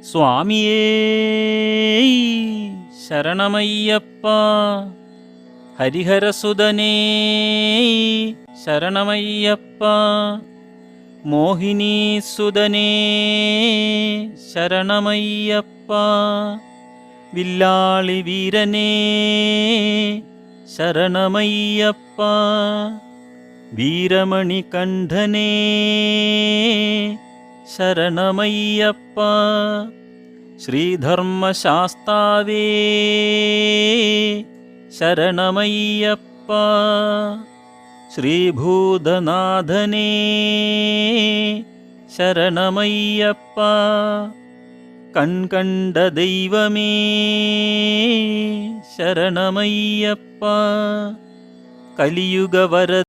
സ്വാമിയേ ശരണമയ്യപ്പ, ഹരിഹരസുതനേ ശരണമയ്യപ്പ, മോഹിനീസുതനേ ശരണമയ്യപ്പ, വില്ലാളി വീരനേ ശരണമയ്യപ്പ, വീരമണികണ്ഠനേ ശരണമയ്യപ്പ, ശ്രീധർമ്മശാസ്താവേ ശരണമയ്യപ്പ, ശ്രീഭൂതനാഥനേ ശരണമയ്യപ്പ, കൺകണ്ട ദൈവമേ ശരണമയ്യപ്പ, കലിയുഗവര